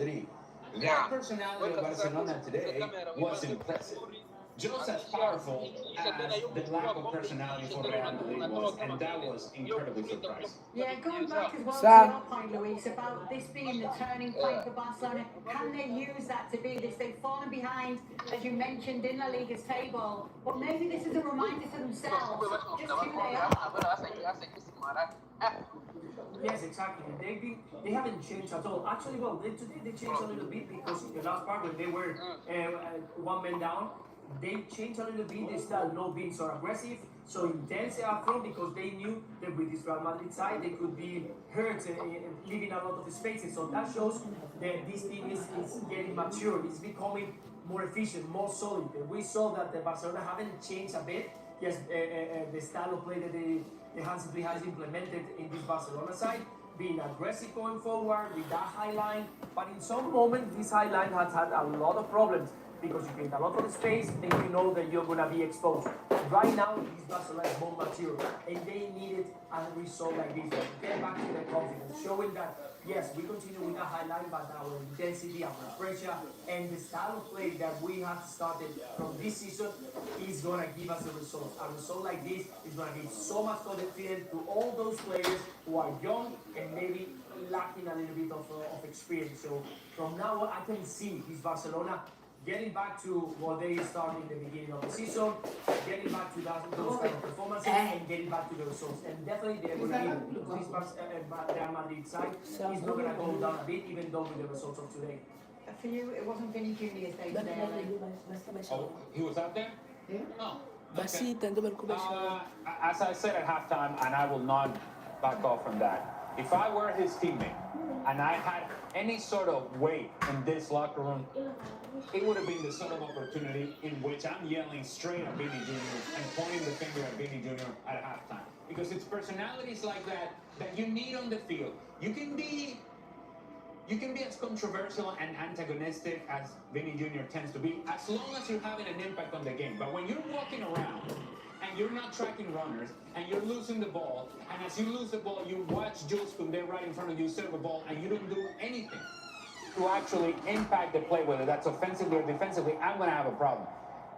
Madrid. That personality of Barcelona today was impressive. Just as powerful as the lack of personality for Real Madrid was, and that was incredibly surprising. Yeah, going back as well to your point, Luis, about this being the turning point for Barcelona, can they use that to be this? They've fallen behind, as you mentioned, in La Liga's table, but maybe this is a reminder to themselves just who they are. Yes, exactly. They haven't changed at all. Actually, well, today they changed a little bit because in the last part when they were one man down, they changed a little bit. They start not being so aggressive, so intense up front because they knew that with this Real Madrid side they could be hurt, leaving a lot of spaces. So that shows that this team is getting mature. It's becoming more efficient, more solid. We saw that the Barcelona haven't changed a bit. Yes, the style of play that the Hansi Flick has implemented in this Barcelona side, being aggressive going forward with that high line. But in some moments, this high line has had a lot of problems because you create a lot of space and you know that you're going to be exposed. Right now, this Barcelona is more mature and they needed a result like this. Get back to their confidence, showing that, yes, we continue with a high line, but our intensity, our pressure, and the style of play that we have started from this season is going to give us a result. A result like this is going to give so much confidence to all those players who are young and maybe lacking a little bit of experience. So from now on, I can see this Barcelona getting back to what they started in the beginning of the season, getting back to those kind of performances, and getting back to the results. And definitely they're going to need this Real Madrid side is not going to go down a bit, even though with the results of today. For you, it wasn't Vinny Junior's day today. Oh, he was out there? Yeah. Oh. Basi, tanto preocupación. As I said at halftime, and I will not back off from that, if I were his teammate and I had any sort of weight in this locker room, it would have been the sort of opportunity in which I'm yelling straight at Vinny Jr. and pointing the finger at Vinny Jr. at halftime. Because it's personalities like that that you need on the field. You can be as controversial and antagonistic as Vinny Jr. tends to be, as long as you're having an impact on the game. But when you're walking around and you're not tracking runners and you're losing the ball, and as you lose the ball, you watch Jules Koundé right in front of you serve a ball and you don't do anything to actually impact the play, whether that's offensively or defensively, I'm going to have a problem.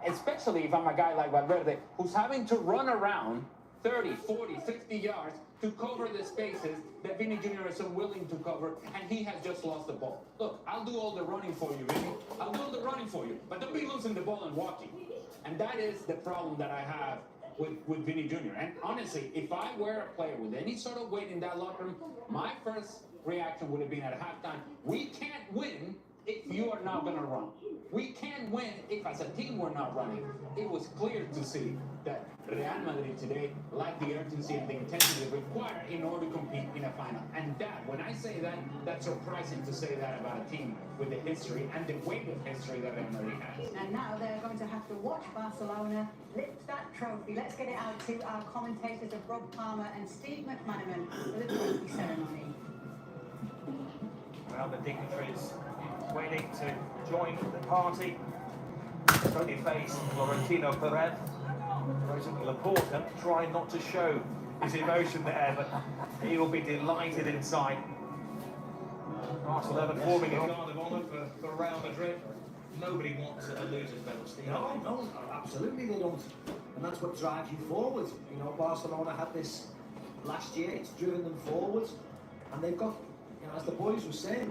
Especially if I'm a guy like Valverde, who's having to run around 30, 40, 50 yards to cover the spaces that Vinny Jr. is unwilling to cover, and he has just lost the ball. Look, I'll do all the running for you, Vinny. I'll do all the running for you, but don't be losing the ball and walking. And that is the problem that I have with Vinny Jr. And honestly, if I were a player with any sort of weight in that locker room, my first reaction would have been at halftime, we can't win if you are not going to run. We can't win if as a team we're not running. It was clear to see that Real Madrid today lacked the urgency and the intensity required in order to compete in a final. And that, when I say that, that's surprising to say that about a team with the history and the weight of history that Real Madrid has. And now they're going to have to watch Barcelona lift that trophy. Let's get it out to our commentators of Rob Palmer and Steve McManaman for the trophy ceremony. Well, the dignitaries waiting to join the party. Tony face Florentino Perez. President Laporta trying not to show his emotion there, but he will be delighted inside. Barcelona forming a guard of honour for Real Madrid. Nobody wants a loser's medal, Steve. No, absolutely they don't. And that's what drives you forward. You know, Barcelona had this last year, it's driven them forward. And they've got, you know, as the boys were saying,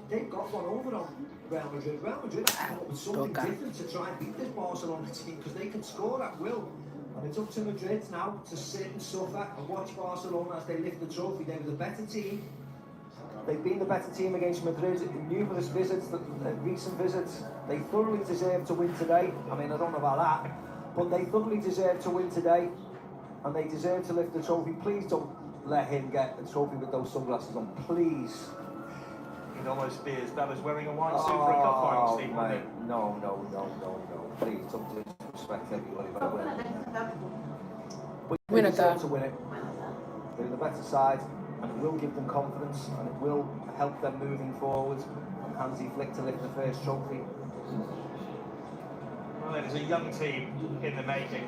they've got one over on Real Madrid. Real Madrid have come up with something different to try and beat this Barcelona team because they can score at will. And it's up to Madrid now to sit and suffer and watch Barcelona as they lift the trophy. They were the better team. They've been the better team against Madrid in numerous visits, recent visits. They thoroughly deserve to win today. I mean, I don't know about that, but they thoroughly deserve to win today, and they deserve to lift the trophy. Please don't let him get the trophy with those sunglasses on, please. It almost be as bad as wearing a white suit for a cup final, Steve. Mate, no. Please don't disrespect everybody by winning. But they deserve to win it. They're the better side, and it will give them confidence, and it will help them moving forward. And Hansi Flick to lift the first trophy. Well, it is a young team in the making.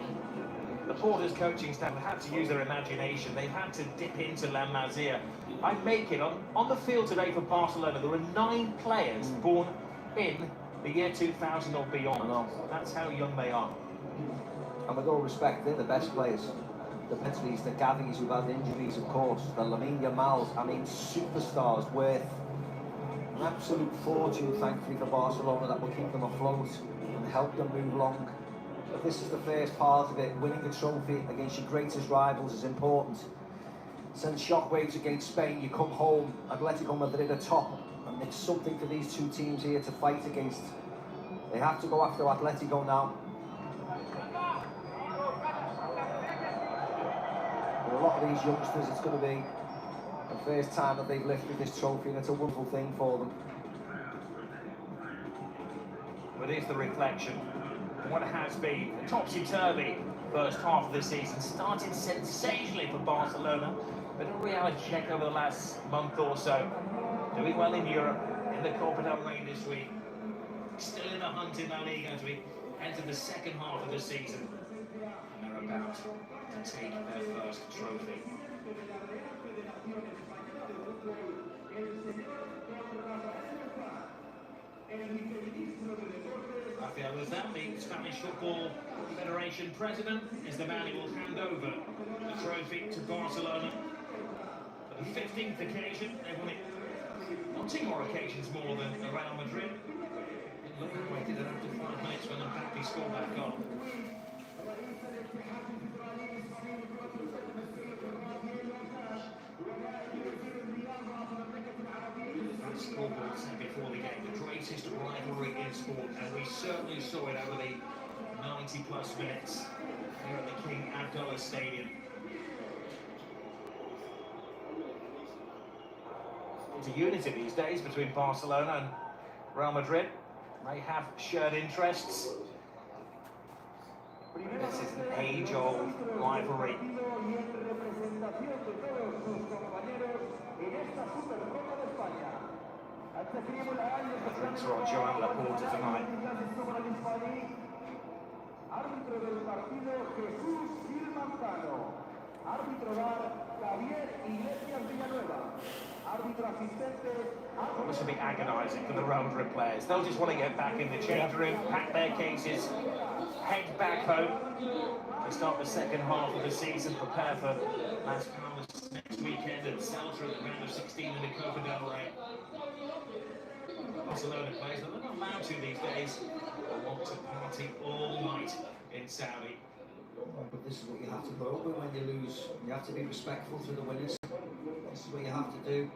The Porter's coaching staff have had to use their imagination. They've had to dip into La Masia I make it on the field today for Barcelona. There are 9 players born in the year 2000 or beyond. That's how young they are. And with all respect, they're the best players. The Pedris, the Gavis who've had injuries, of course, the Lamine Yamals, I mean, superstars worth an absolute fortune, thankfully, for Barcelona, that will keep them afloat and help them move along. But this is the first part of it. Winning a trophy against your greatest rivals is important. Sends shockwaves against Spain. You come home, Atletico Madrid are top, and it's something for these two teams here to fight against. They have to go after Atletico now. For a lot of these youngsters, it's going to be the first time that they've lifted this trophy, and it's a wonderful thing for them. But here's the reflection. What has been a topsy-turvy first half of the season. Started sensationally for Barcelona, but a reality check over the last month or so. Doing well in Europe, in the Copa del Rey this week. Still in the hunt in La Liga as we enter the second half of the season. And they're about to take their first trophy. Rafael Lozano, the Spanish Football Federation president, is the man who will hand over the trophy to Barcelona. For the 15th occasion, they won it on 2 more occasions more than Real Madrid. Look how they did it after 5 minutes when Mbappe scored that goal. That scoreboard said before the game, the greatest rivalry in sport, and we certainly saw it over the 90+ minutes here at the King Abdullah Stadium. It's a unity these days between Barcelona and Real Madrid. They have shared interests. This is an age-old rivalry. The drinks are on Joan Laporta tonight. It must be agonising for the Real Madrid players. They'll just want to get back in the change room, pack their cases, head back home to start the second half of the season, prepare for Las Palmas next weekend and Celta at the round of 16 in the Copa del Rey. Barcelona players, they're not allowed to these days. They want to party all night in Saudi. But this is what you have to put up with when you lose. You have to be respectful to the winners. This is what you have to do.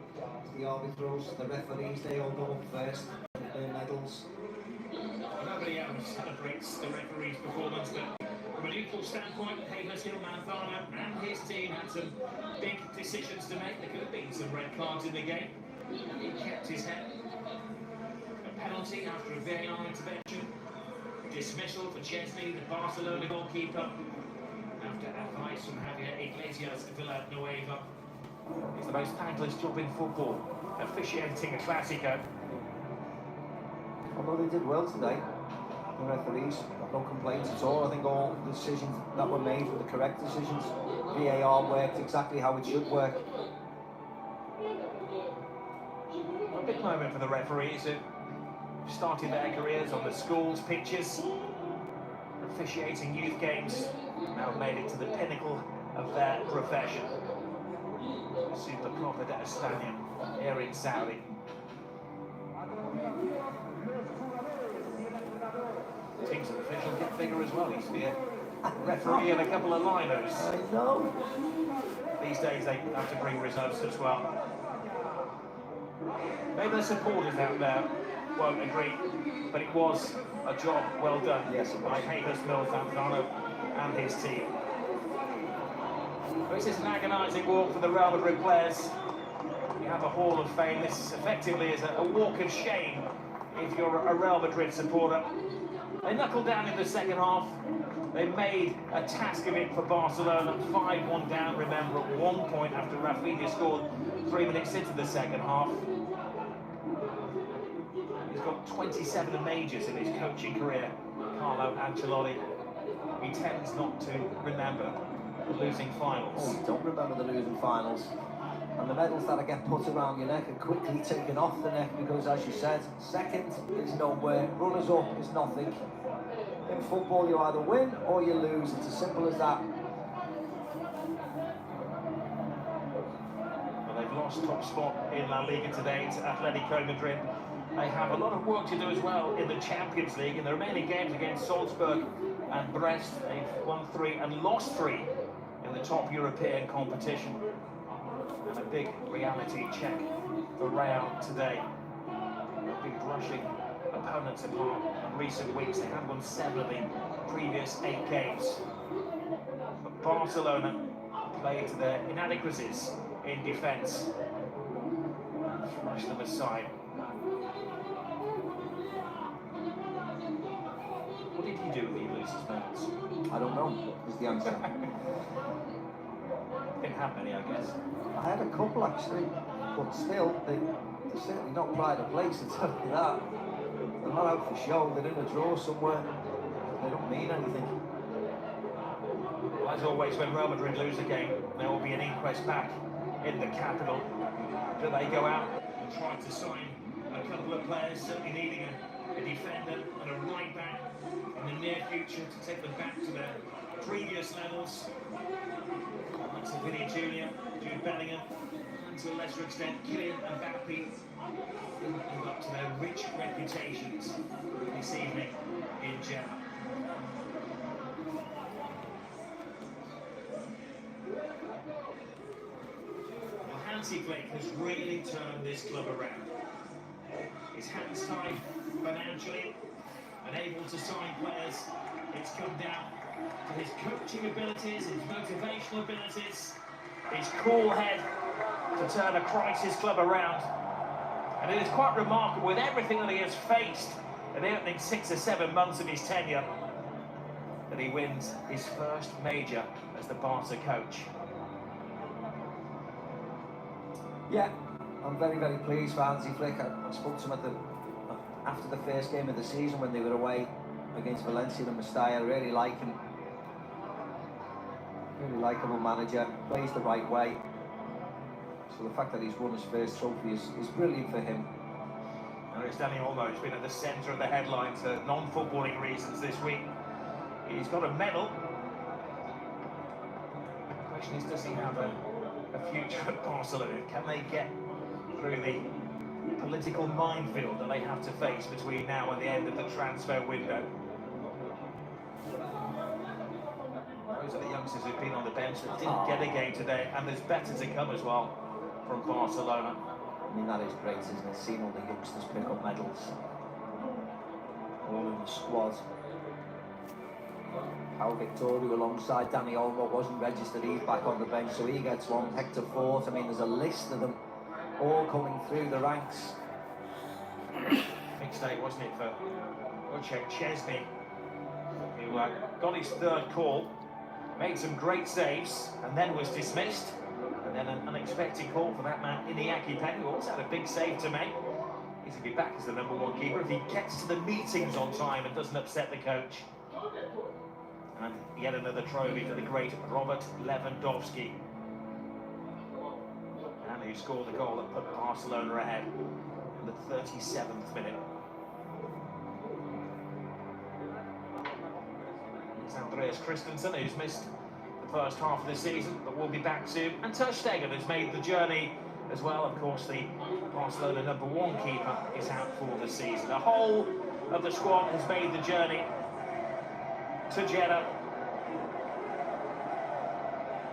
The arbitros, the referees, they all go up first with their medals. Nobody else celebrates the referee's performance, but from a neutral standpoint, Hayes Manzano and his team had some big decisions to make. There could have been some red cards in the game. He kept his head. A penalty after a VAR intervention. Dismissal for Chesney, the Barcelona goalkeeper, after advice from Javier Iglesias Villanueva. It's the most thankless job in football, officiating a Clásico. Although they did well today, the referees, no complaints at all. I think all the decisions that were made were the correct decisions. VAR worked exactly how it should work. A big moment for the referees who started their careers on the schools' pitches, officiating youth games, now made it to the pinnacle of their profession. Super Copa del Stadium here in Saudi. Teams and officials get bigger as well. He used to be a referee and a couple of liners. I know. These days they have to bring reserves as well. Maybe the supporters out there won't agree, but it was a job well done, yes, by Hayes Manzano and his team. This is an agonising walk for the Real Madrid players. You have a Hall of Fame. This effectively is a walk of shame if you're a Real Madrid supporter. They knuckled down in the second half. They made a task of it for Barcelona. 5-1 down, remember, at 1 point after Rafinha scored 3 minutes into the second half. He's got 27 majors in his coaching career, Carlo Ancelotti. He tends not to remember the losing finals. Oh, you don't remember the losing finals. And the medals that get put around your neck are quickly taken off the neck because, as you said, second is nowhere, runners up is nothing. In football, you either win or you lose. It's as simple as that. Well, they've lost top spot in La Liga today to Atletico Madrid. They have a lot of work to do as well in the Champions League. In the remaining games against Salzburg and Brest, they've won 3 and lost 3 in the top European competition. And a big reality check for Real today. They've been brushing opponents apart in recent weeks. They have won 7 of the previous 8 games. But Barcelona played to their inadequacies in defence. Flushed them aside. What did he do when he loses medals? I don't know, is the answer. Didn't have many, I guess. I had a couple actually, but still, they're certainly not pride of place, I'll tell you that. They're not out for show, they're in a draw somewhere. They don't mean anything. Well, as always, when Real Madrid lose a game, there will be an inquest back in the capital. Do they go out and try to sign a couple of players, certainly needing a defender and a right back in the near future to take them back to their previous levels? Like Vinny Jr., Jude Bellingham, and to a lesser extent, Kylian Mbappe, live up to their rich reputations this evening in Jeddah. Well, Hansi Flick has really turned this club around. His hands tied financially, unable to sign players. It's come down to his coaching abilities, his motivational abilities, his cool head to turn a crisis club around. And it is quite remarkable, with everything that he has faced in the opening 6 or 7 months of his tenure, that he wins his first major as the Barca coach. Yeah, I'm very, very pleased for Hansi Flick. I spoke to him after the first game of the season when they were away against Valencia and Mestalla. I really like him. Really likeable manager, plays the right way. So the fact that he's won his first trophy is brilliant for him. And it's Dani Olmo's been at the centre of the headlines for non-footballing reasons this week. He's got a medal. The question is, does he have a future at Barcelona? Can they get through the political minefield that they have to face between now and the end of the transfer window? Those are the youngsters who've been on the bench that didn't get a game today, and there's better to come as well from Barcelona. I mean, that is great, isn't it? Seeing all the youngsters pick up medals. All in the squad. Pau Victoria alongside Dani Olmo wasn't registered, he's back on the bench, so he gets one. Hector Fort, I mean, there's a list of them all coming through the ranks. Big day, wasn't it, for Wojciech Szczesny, who got his 3rd call, made some great saves, and then was dismissed. And then an unexpected call for that man, Iñaki Peña, who also had a big save to make. He's going to be back as the #1 keeper if he gets to the meetings on time and doesn't upset the coach. And yet another trophy for the great Robert Lewandowski. And who scored the goal that put Barcelona ahead in the 37th minute. It's Andreas Christensen, who's missed the first half of the season, but will be back soon. And Ter Stegen has made the journey as well. Of course, the Barcelona #1 keeper is out for the season. The whole of the squad has made the journey to Jeddah.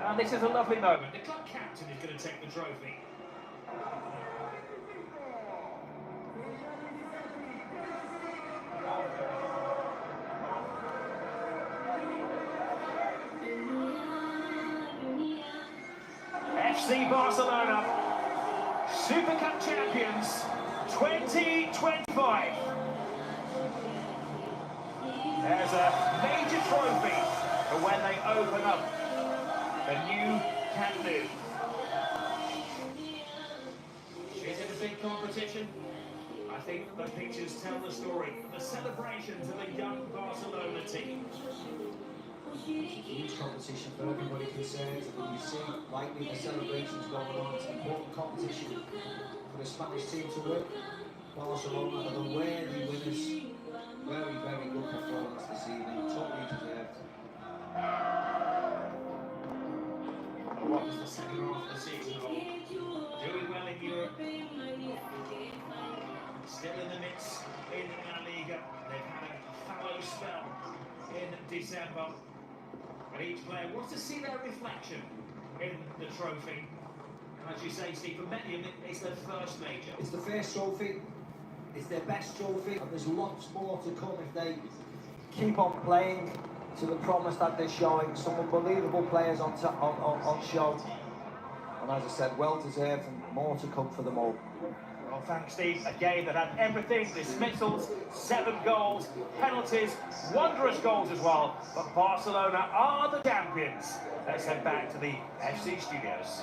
And this is a lovely moment. The club captain is going to take the trophy. FC Barcelona, Super Cup champions 2025. There's a major trophy for when they open up the new Camp Nou. Is it a big competition? I think the pictures tell the story of the celebrations of the young Barcelona team. huge competition for everybody concerned. And you see, like with the celebrations going on, it's an important competition for the Spanish team to win. Barcelona are the worthy winners. Very, very good performance this evening, totally deserved. What was the second half of the season of? Doing well in Europe. Still in the mix in La Liga. They've had a fallow spell in December. And each player wants to see their reflection in the trophy. And as you say, Steve, for many of them, it's their first major. It's the first trophy. It's their best trophy, and there's lots more to come if they Keep on playing to the promise that they're showing. Some unbelievable players on show. And as I said, well deserved and more to come for them all. Well, thanks, Steve. A game that had everything: dismissals, 7 goals, penalties, wondrous goals as well. But Barcelona are the champions. Let's head back to the FC studios.